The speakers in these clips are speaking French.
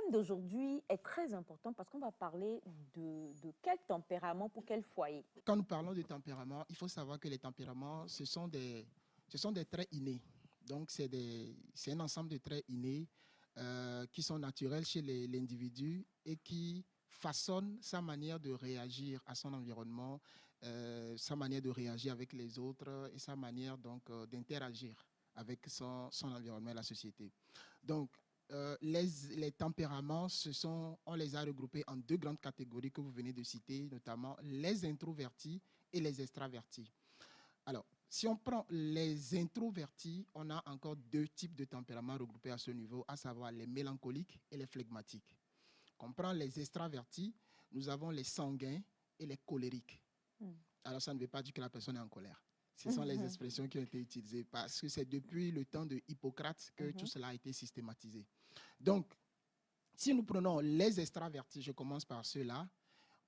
thème d'aujourd'hui est très important parce qu'on va parler de quel tempérament pour quel foyer. Quand nous parlons de tempérament, il faut savoir que les tempéraments, ce sont des traits innés. Donc, c'est un ensemble de traits innés qui sont naturels chez l'individu et qui façonnent sa manière de réagir à son environnement, sa manière de réagir avec les autres et sa manière donc d'interagir avec son environnement et la société. Donc, les tempéraments, on les a regroupés en deux grandes catégories que vous venez de citer, notamment les introvertis et les extravertis. Alors, si on prend les introvertis, on a encore deux types de tempéraments regroupés à ce niveau, à savoir les mélancoliques et les flegmatiques. Quand on prend les extravertis, nous avons les sanguins et les colériques. Alors, ça ne veut pas dire que la personne est en colère. Ce sont les expressions qui ont été utilisées parce que c'est depuis le temps de Hippocrate que tout cela a été systématisé. Donc, si nous prenons les extravertis, je commence par ceux-là,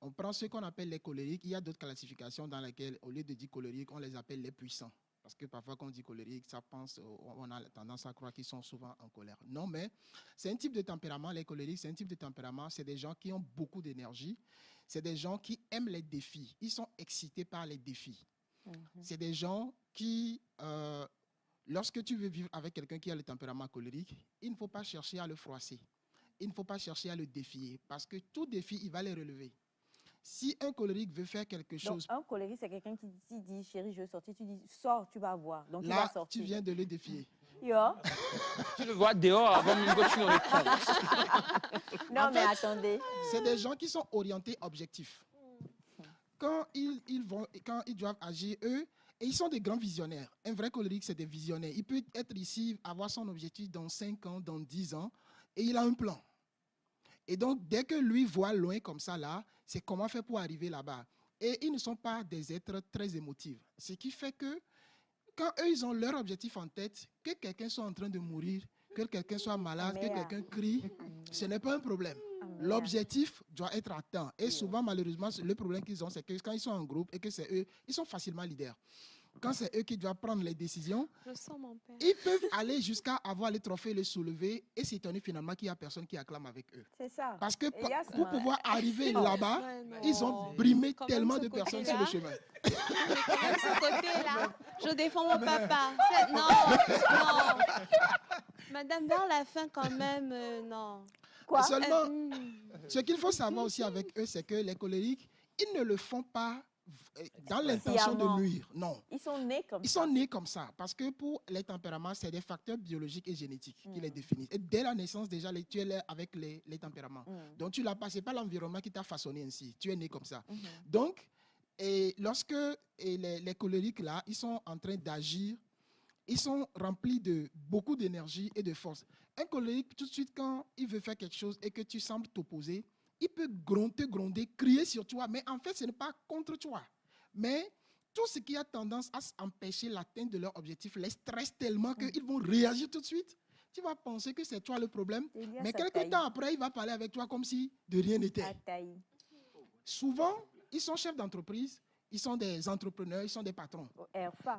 on prend ceux qu'on appelle les colériques. Il y a d'autres classifications dans lesquelles, au lieu de dire colériques, on les appelle les puissants. Parce que parfois, quand on dit colérique, on a tendance à croire qu'ils sont souvent en colère. Non, mais c'est un type de tempérament, les colériques, c'est un type de tempérament, c'est des gens qui ont beaucoup d'énergie, c'est des gens qui aiment les défis, ils sont excités par les défis. C'est des gens qui, lorsque tu veux vivre avec quelqu'un qui a le tempérament colérique, il ne faut pas chercher à le froisser. Il ne faut pas chercher à le défier parce que tout défi, il va les relever. Si un colérique veut faire quelque chose... Donc, un colérique, c'est quelqu'un qui dit, chérie, je veux sortir. Tu dis, sors, tu vas voir. Donc, là, il va sortir. Tu viens de le défier. Yo. Tu le vois dehors avant même que tu ne répondes. Non, mais attendez. C'est des gens qui sont orientés objectifs. Quand ils doivent agir, eux, et ils sont des grands visionnaires. Un vrai colérique, c'est des visionnaires. Il peut être ici, avoir son objectif dans 5 ans, dans 10 ans, et il a un plan. Et donc, dès que lui voit loin comme ça, là, c'est comment faire pour arriver là-bas. Et ils ne sont pas des êtres très émotifs. Ce qui fait que, quand eux, ils ont leur objectif en tête, que quelqu'un soit en train de mourir, que quelqu'un soit malade, que quelqu'un crie, ce n'est pas un problème. L'objectif doit être atteint. Et souvent, malheureusement, le problème qu'ils ont, c'est que quand ils sont en groupe et que c'est eux, ils sont facilement leaders. Quand c'est eux qui doivent prendre les décisions, ils peuvent aller jusqu'à avoir le trophée, le soulever et s'étonner finalement qu'il n'y a personne qui acclame avec eux. C'est ça. Parce que pour pouvoir arriver là-bas, ils ont brimé tellement de personnes sur le chemin. Mais quand même ce côté-là, je défends mon papa. Non. Madame, vers la fin quand même, non. Quoi? Seulement, ce qu'il faut savoir aussi avec eux, c'est que les colériques, ils ne le font pas dans l'intention de nuire. Non. Ils sont nés comme ça. Ils sont nés comme ça. Parce que pour les tempéraments, c'est des facteurs biologiques et génétiques qui les définissent. Et dès la naissance, déjà, tu es là avec les tempéraments. Donc, tu l'as pas. Ce n'est pas l'environnement qui t'a façonné ainsi. Tu es né comme ça. Donc, et lorsque les colériques, là, ils sont en train d'agir, ils sont remplis de beaucoup d'énergie et de force. Un colérique, tout de suite, quand il veut faire quelque chose et que tu sembles t'opposer, il peut gronder, crier sur toi, mais en fait, ce n'est pas contre toi. Mais tout ce qui a tendance à empêcher l'atteinte de leur objectif les stresse tellement qu'ils vont réagir tout de suite. Tu vas penser que c'est toi le problème, mais quelques temps après, il va parler avec toi comme si de rien n'était. Souvent, ils sont chefs d'entreprise, ils sont des entrepreneurs, ils sont des patrons.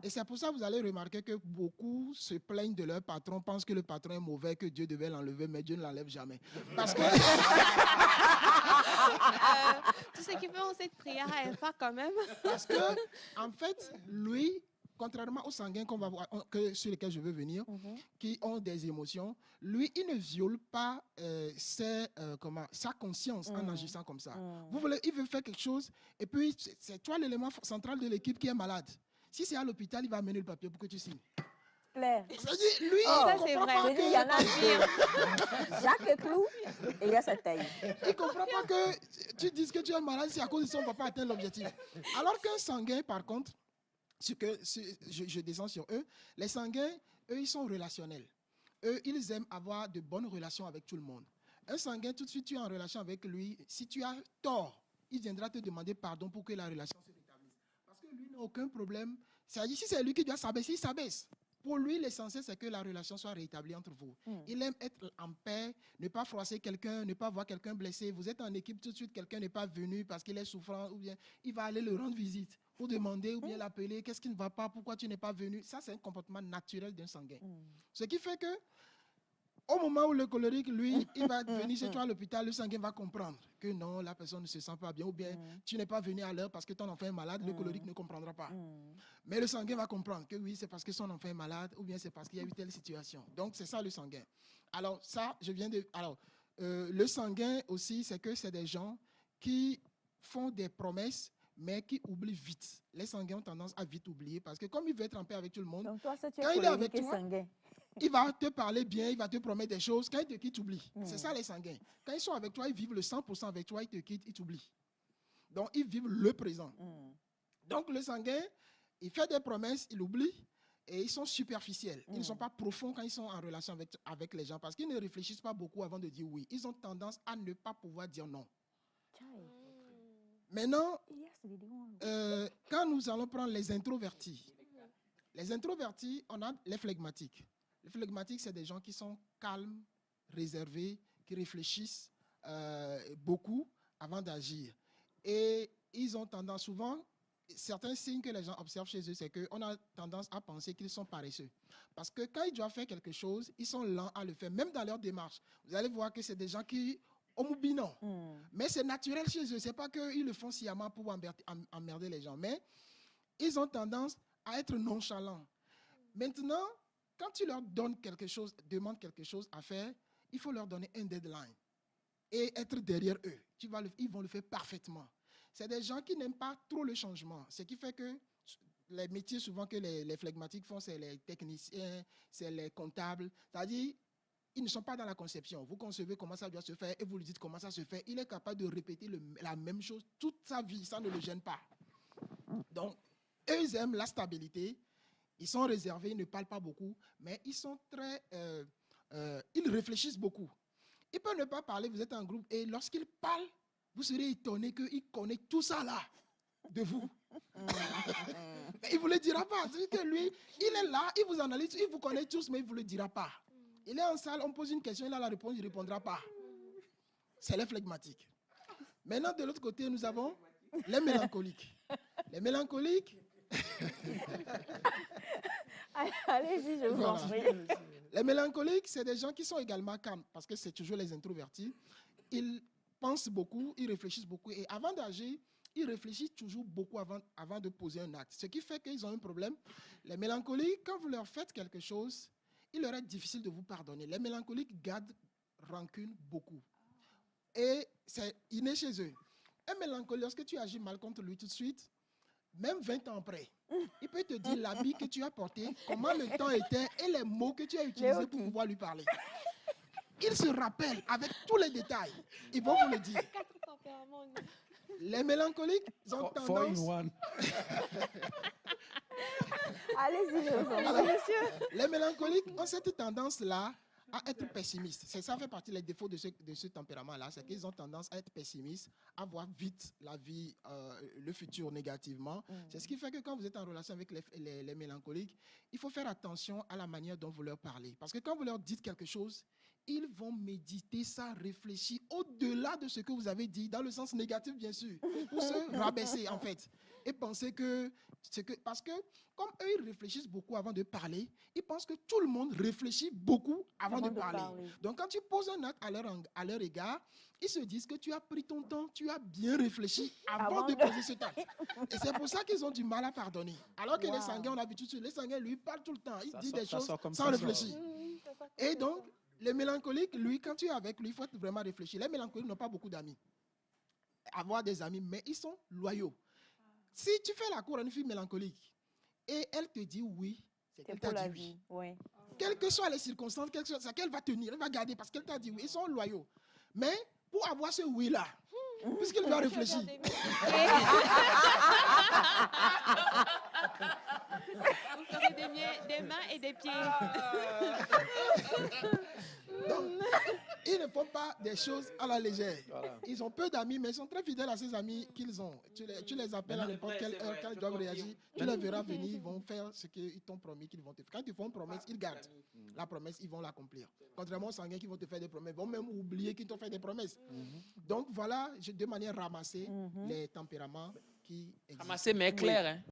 Et c'est pour ça que vous allez remarquer que beaucoup se plaignent de leur patron, pensent que le patron est mauvais, que Dieu devait l'enlever, mais Dieu ne l'enlève jamais. Parce que... Tout ce qui fait cette prière à Alpha quand même. Parce que, en fait, lui, contrairement aux sanguins qu'on va voir, sur lesquels je veux venir, qui ont des émotions, lui, il ne viole pas sa conscience en agissant comme ça. Il veut faire quelque chose, et puis c'est toi l'élément central de l'équipe qui est malade. Si c'est à l'hôpital, il va amener le papier pour que tu signes. Claire. C'est-à-dire, lui, ça c'est vrai. Il y en a pire. Jacques Clou, et il y a sa taille. Il ne comprend pas que tu dises que tu es malade si à cause de ça, on ne va pas atteindre l'objectif. Alors qu'un sanguin, par contre, je descends sur eux, les sanguins, eux, ils sont relationnels. Eux, ils aiment avoir de bonnes relations avec tout le monde. Un sanguin, tout de suite, tu es en relation avec lui. Si tu as tort, il viendra te demander pardon pour que la relation se rétablisse. Parce que lui n'a aucun problème. Si c'est lui qui doit s'abaisser, il s'abaisse. Pour lui, l'essentiel, c'est que la relation soit rétablie entre vous. Il aime être en paix, ne pas froisser quelqu'un, ne pas voir quelqu'un blessé. Vous êtes en équipe, tout de suite, quelqu'un n'est pas venu parce qu'il est souffrant, ou bien il va aller le rendre visite pour demander ou bien l'appeler, qu'est-ce qui ne va pas, pourquoi tu n'es pas venu. Ça, c'est un comportement naturel d'un sanguin. Ce qui fait que Au moment où le colérique, lui, il va venir chez toi à l'hôpital, le sanguin va comprendre que non, la personne ne se sent pas bien, ou bien tu n'es pas venu à l'heure parce que ton enfant est malade, le colérique ne comprendra pas. Mais le sanguin va comprendre que oui, c'est parce que son enfant est malade, ou bien c'est parce qu'il y a eu telle situation. Donc, c'est ça le sanguin. Alors, ça, je viens de... Alors, le sanguin aussi, c'est que c'est des gens qui font des promesses, mais qui oublient vite. Les sanguins ont tendance à vite oublier parce que comme il veut être en paix avec tout le monde, Donc toi, ça, tu es quand il est avec colérique et toi, sanguin. il va te parler bien, il va te promettre des choses. Quand il te quitte, tu oublies. C'est ça les sanguins. Quand ils sont avec toi, ils vivent le 100% avec toi, ils te quittent, ils t'oublient. Donc, ils vivent le présent. Donc, le sanguin, il fait des promesses, il oublie et ils sont superficiels. Ils ne sont pas profonds quand ils sont en relation avec les gens parce qu'ils ne réfléchissent pas beaucoup avant de dire oui. Ils ont tendance à ne pas pouvoir dire non. Maintenant, quand nous allons prendre les introvertis, on a les flegmatiques. Les flegmatiques, c'est des gens qui sont calmes, réservés, qui réfléchissent beaucoup avant d'agir. Et ils ont tendance, souvent, certains signes que les gens observent chez eux, c'est qu'on a tendance à penser qu'ils sont paresseux. Parce que quand ils doivent faire quelque chose, ils sont lents à le faire, même dans leur démarche. Vous allez voir que c'est des gens qui non. Mais c'est naturel chez eux. Ce n'est pas qu'ils le font sciemment pour emmerder les gens. Mais ils ont tendance à être nonchalants. Maintenant, quand tu leur donnes quelque chose, demandes quelque chose à faire, il faut leur donner un deadline et être derrière eux. Ils vont le faire parfaitement. C'est des gens qui n'aiment pas trop le changement. Ce qui fait que les métiers souvent que les flegmatiques font, c'est les techniciens, c'est les comptables. C'est-à-dire, ils ne sont pas dans la conception. Vous concevez comment ça doit se faire et vous lui dites comment ça se fait. Il est capable de répéter la même chose toute sa vie. Ça ne le gêne pas. Donc, eux, ils aiment la stabilité. Ils sont réservés, ils ne parlent pas beaucoup, mais ils sont très... ils réfléchissent beaucoup. Ils peuvent ne pas parler, vous êtes en groupe, et lorsqu'ils parlent, vous serez étonné qu'ils connaissent tout ça là, de vous. Il ne vous le dira pas. C'est que lui, il est là, il vous analyse, il vous connaît tous, mais il ne vous le dira pas. Il est en salle, on pose une question, il a la réponse, il ne répondra pas. C'est les flegmatiques. Maintenant, de l'autre côté, nous avons les mélancoliques. Les mélancoliques... Allez-y, je vous en prie. Les mélancoliques, c'est des gens qui sont également calmes, parce que c'est toujours les introvertis. Ils pensent beaucoup, ils réfléchissent beaucoup, et avant d'agir, ils réfléchissent toujours beaucoup avant de poser un acte. Ce qui fait qu'ils ont un problème. Les mélancoliques, quand vous leur faites quelque chose, il leur est difficile de vous pardonner. Les mélancoliques gardent rancune beaucoup. Et c'est inné chez eux. Un mélancolique, lorsque tu agis mal contre lui tout de suite, même 20 ans après, il peut te dire l'habit que tu as porté, comment le temps était et les mots que tu as utilisés pour pouvoir lui parler. Il se rappelle avec tous les détails. Ils vont vous le dire. Les mélancoliques ont tendance... Allez-y, je vous en Alors, prie, monsieur. les mélancoliques ont cette tendance-là à être pessimistes. Ça fait partie des défauts de ce tempérament-là, c'est qu'ils ont tendance à être pessimistes, à voir vite la vie, le futur négativement. C'est ce qui fait que quand vous êtes en relation avec les mélancoliques, il faut faire attention à la manière dont vous leur parlez. Parce que quand vous leur dites quelque chose, ils vont méditer ça, réfléchir au-delà de ce que vous avez dit, dans le sens négatif, bien sûr, pour se rabaisser, en fait. Et penser que... Parce que, comme eux, ils réfléchissent beaucoup avant de parler, ils pensent que tout le monde réfléchit beaucoup avant de parler. Donc, quand tu poses un acte à leur égard, ils se disent que tu as pris ton temps, tu as bien réfléchi avant de poser cet acte. Et c'est pour ça qu'ils ont du mal à pardonner. Alors que les sanguins, on a vu tout de suite, les sanguins, lui, parlent tout le temps. Il dit des choses sans réfléchir. Et donc, les mélancoliques, lui, quand tu es avec lui, il faut vraiment réfléchir. Les mélancoliques n'ont pas beaucoup d'amis. Avoir des amis, mais ils sont loyaux. Si tu fais la cour à une fille mélancolique et elle te dit oui, c'est qu'elle t'a dit oui. Oui. Quelles que soient les circonstances, c'est qu'elle va tenir, elle va garder parce qu'elle t'a dit oui. Ils sont loyaux. Mais pour avoir ce oui-là, puisqu'il doit réfléchir. Vous ferez des mains et des pieds. Donc, ils ne font pas des choses à la légère. Voilà. Ils ont peu d'amis, mais ils sont très fidèles à ces amis qu'ils ont. Tu les appelles à n'importe quelle heure, quand ils doivent réagir, tu les verras venir, ils vont faire ce qu'ils t'ont promis qu'ils vont te faire. Quand ils font une promesse, ils gardent la promesse, ils vont l'accomplir. Contrairement aux sanguins qui vont te faire des promesses, ils vont même oublier qu'ils t'ont fait des promesses. Donc voilà, de manière ramassée, les tempéraments qui existent. Ramassé mais clair, hein.